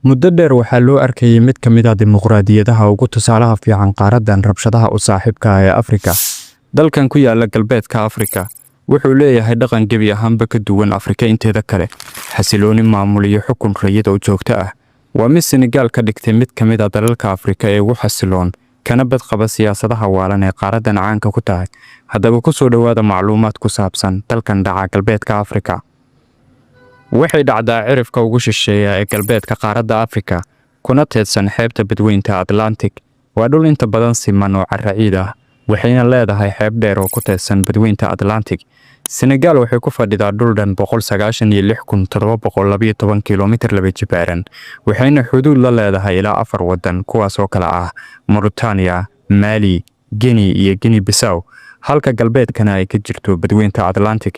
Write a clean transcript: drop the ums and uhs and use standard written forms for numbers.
muddo dheer waxaa loo arkayay mid ka mid ah dimuqraadiyadaha ugu tusaalaha fiican qaaradan rabshadaha u saaxiibka ah ee Afrika. Dalkan ku yaala galbeedka Afrika wuxuu leeyahay dhaqan gebi ahaanba ka duwan Afrika inteeda kale. Xasilooni maamul iyo xukun rayid oo joogto ah. Waa mid Senegal ka dhigtay mid ka mid ah dalalka Afrika ee ugu xasiloon kana badqaba siyaasadaha waalan ee qaaradan caanka ku tahay. Haddaba ku soo dhawaada macluumaad ku saabsan dalkan dhaca galbeedka Afrika. waxay dhacdaa cirifka ugu shisheeya ee galbeedka qaaradda Afrika kuna teedsan xeebta badweynta Atlantic. Waa dhul inta badan siman oo carraciid ah, waxayna leedahay xeeb dheer oo ku teedsan badweynta Atlantic. Senegal waxay ku fadhidaa dhul dhan 196,712 kiiloomitir laba jibaaran, waxayna xuduud la leedahay ilaa 4 wadan kuwaas oo kala ah Mauritania, Mali, Guinea iyo Guinea Bissau, halka galbeedkana ay ka jirto badweynta Atlantic.